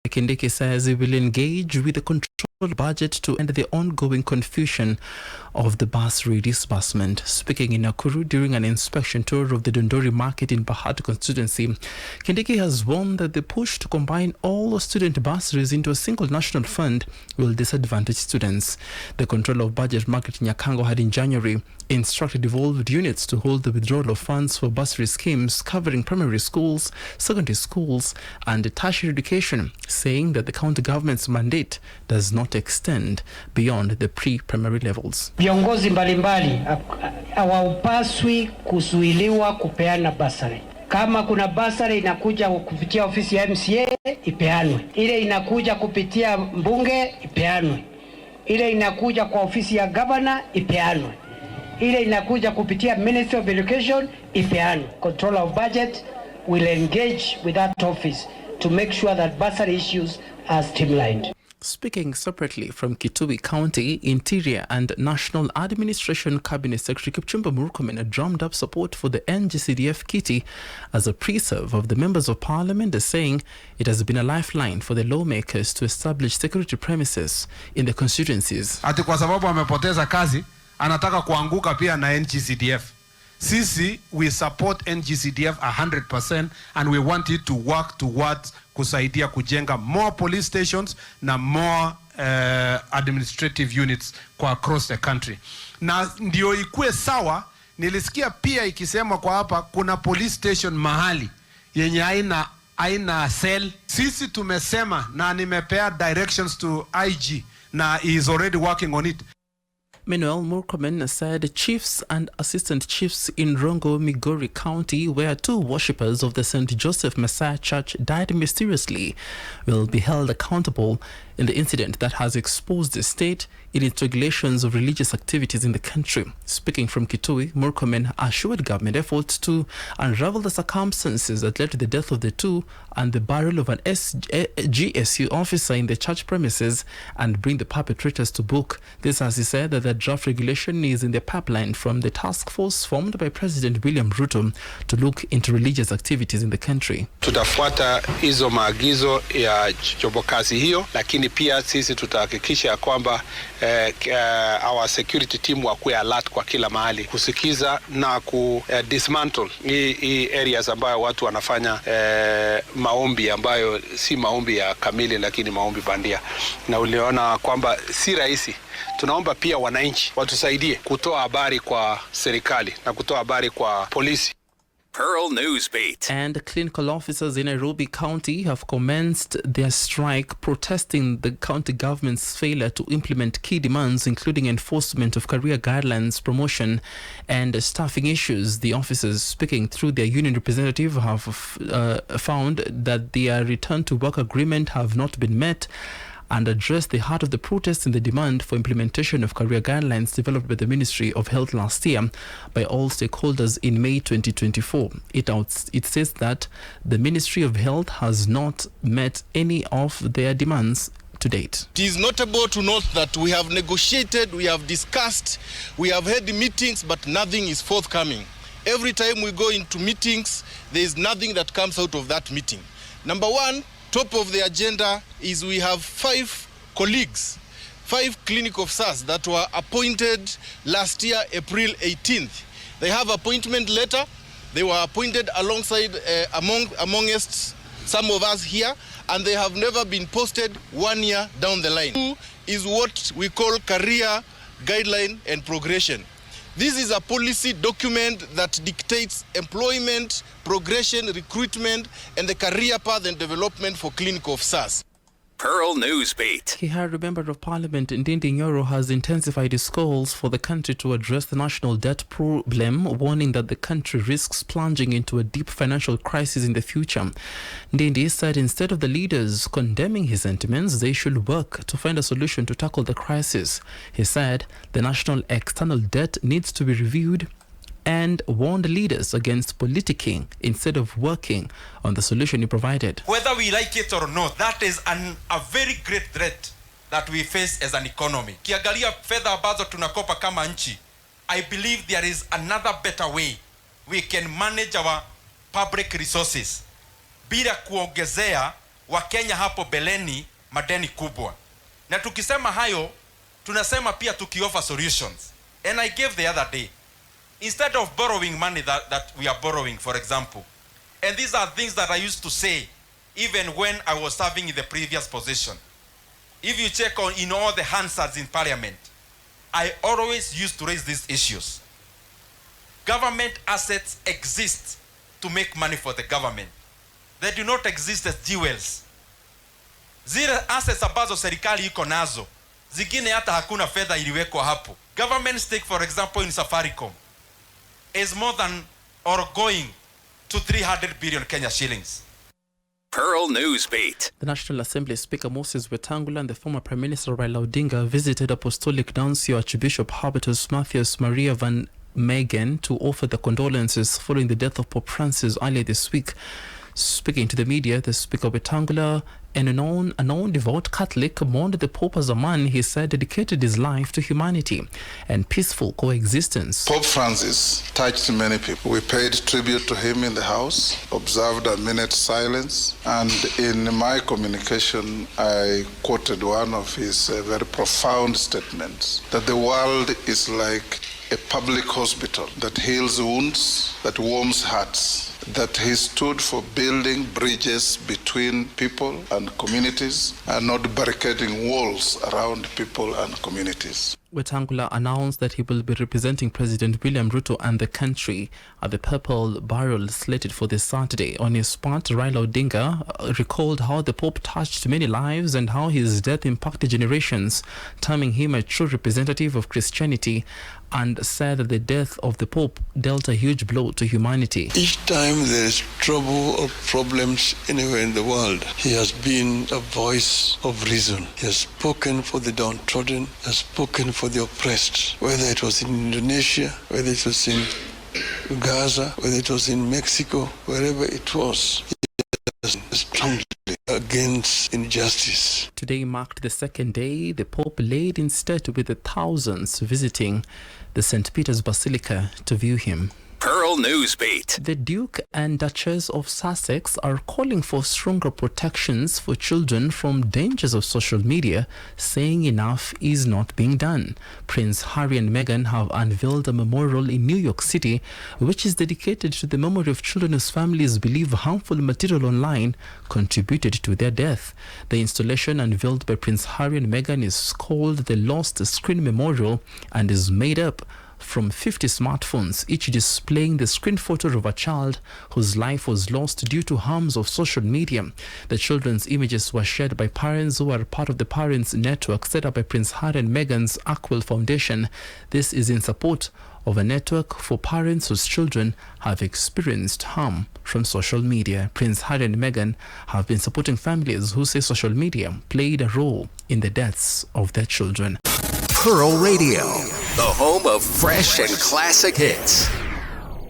Kindiki says he will engage with the control budget to end the ongoing confusion of the bursary disbursement. Speaking in Nakuru during an inspection tour of the Dondori market in Bahati constituency, Kindiki has warned that the push to combine all student bursaries into a single national fund will disadvantage students. The Controller of Budget Market Nyakango had in January instructed devolved units to hold the withdrawal of funds for bursary schemes covering primary schools, secondary schools and tertiary education, saying that the county government's mandate does not extend beyond the pre-primary levels. Viongozi mbalimbali hawapaswi kuzuiliwa kupeana bursary. Kama kuna bursary inakuja kupitia ofisi ya MCA ipeanwe. Ile inakuja kupitia mbunge ipeanwe. Ile inakuja kwa ofisi ya governor ipeanwe. Ile inakuja kupitia Ministry of Education ipeanwe. Controller of Budget will engage with that office to make sure that bursary issues are streamlined. Speaking separately from Kithure County, Interior and National Administration Cabinet Secretary Kithure Murkomen drummed up support for the NGCDF kitty as a preserve of the members of parliament, saying it has been a lifeline for the lawmakers to establish security premises in the constituencies. Ati kwa sababu amepoteza kazi, anataka kuanguka pia na NGCDF. Sisi, we support NGCDF 100% and we want it to work towards kusaidia kujenga more police stations na more administrative units kwa across the country. Na ndio ikue sawa, nilisikia pia ikisema kwa hapa kuna police station mahali yenye haina cell. Sisi tumesema na nimepea directions to IG na he is already working on it. Meanwhile, Murkomen said chiefs and assistant chiefs in Rongo, Migori County, where two worshippers of the St. Joseph Messiah Church died mysteriously, will be held accountable in the incident that has exposed the state in its regulations of religious activities in the country. Speaking from Kithure, Murkomen assured government efforts to unravel the circumstances that led to the death of the two and the burial of an GSU officer in the church premises and bring the perpetrators to book. This, as he said, that the draft regulation is in the pipeline from the task force formed by President William Ruto to look into religious activities in the country. Tutafuata hizo maagizo ya chombokazi hiyo, lakini pia sisi tutahakikisha kwamba our security team wakuwe alert kwa kila mahali kusikiza na dismantle hii areas ambayo watu wanafanya maombi ambayo si maombi ya kamili lakini maombi bandia. Na uliona kwamba si rahisi. Tunaomba pia wananchi watusaidie kutoa habari kwa serikali na kutoa habari kwa polisi. Pearl Newsbeat. And clinical officers in Nairobi County have commenced their strike protesting the county government's failure to implement key demands, including enforcement of career guidelines, promotion and staffing issues. The officers, speaking through their union representative, have found that their return to work agreement have not been met and address the heart of the protest in the demand for implementation of career guidelines developed by the Ministry of Health last year by all stakeholders in May 2024. It says that the Ministry of Health has not met any of their demands to date. It is notable to note that we have negotiated, we have discussed, we have had meetings, but nothing is forthcoming. Every time we go into meetings, there is nothing that comes out of that meeting. Number one, top of the agenda is we have 5 colleagues, 5 clinic officers that were appointed last year, April 18th. They have appointment letter. They were appointed alongside amongst some of us here, and they have never been posted 1 year down the line. 2 is what we call career guideline and progression. This is a policy document that dictates employment, progression, recruitment, and the career path and development for clinical officers. Pearl Newsbeat. Kihara Member of Parliament Ndindi Nyoro has intensified his calls for the country to address the national debt problem, warning that the country risks plunging into a deep financial crisis in the future. Ndindi said instead of the leaders condemning his sentiments, they should work to find a solution to tackle the crisis. He said the national external debt needs to be reviewed and warned leaders against politicking instead of working on the solution he provided. Whether we like it or not, that is a very great threat that we face as an economy. Kiangalia fedha ambazo tunakopa kama nchi, I believe there is another better way we can manage our public resources bila kuongezea Wakenya hapo beleni madeni kubwa. Na tukisema hayo, tunasema pia tukioffer solutions. And I gave the other day, instead of borrowing money that we are borrowing, for example, and these are things that I used to say even when I was serving in the previous position. If you check in all the Hansards in parliament, I always used to raise these issues. Government assets exist to make money for the government. They do not exist as jewels. Zile assets ambazo serikali iko nazo, zingine hata hakuna fedha iliwekwa hapo. Government stake, for example, in Safaricom is more than or going to 300 billion Kenya shillings. Pearl Newsbeat. The National Assembly Speaker Moses Wetangula and the former Prime Minister Raila Odinga visited Apostolic Nuncio Archbishop Hubertus Matthias Maria van Meegen to offer their condolences following the death of Pope Francis earlier this week. Speaking to the media, the Speaker Wetangula, a known devout Catholic, mourned the Pope as a man he said dedicated his life to humanity and peaceful coexistence. Pope Francis touched many people. We paid tribute to him in the house, observed a minute's silence, and in my communication I quoted one of his very profound statements, that the world is like a public hospital that heals wounds, that warms hearts, that he stood for building bridges between people and communities and not barricading walls around people and communities. Wetangula announced that he will be representing President William Ruto and the country at the Papal Burial slated for this Saturday. On his part, Raila Odinga recalled how the Pope touched many lives and how his death impacted generations, terming him a true representative of Christianity, and said that the death of the Pope dealt a huge blow to humanity. Each time there is trouble or problems anywhere in the world, he has been a voice of reason. He has spoken for the downtrodden, has spoken for the oppressed, whether it was in Indonesia, whether it was in Gaza, whether it was in Mexico, wherever it was, he was strongly against injustice. Today marked the second day the Pope laid in state with the thousands visiting the St. Peter's Basilica to view him. Pearl Newsbeat. The Duke and Duchess of Sussex are calling for stronger protections for children from dangers of social media, saying enough is not being done. Prince Harry and Meghan have unveiled a memorial in New York City, which is dedicated to the memory of children whose families believe harmful material online contributed to their death. The installation, unveiled by Prince Harry and Meghan, is called the Lost Screen Memorial and is made up from 50 smartphones, each displaying the screen photo of a child whose life was lost due to harms of social media. The children's images were shared by parents who are part of the Parents Network set up by Prince Harry and Meghan's Ackwell Foundation. This is in support of a network for parents whose children have experienced harm from social media. Prince Harry and Meghan have been supporting families who say social media played a role in the deaths of their children. Pearl Radio, the home of fresh and classic hits.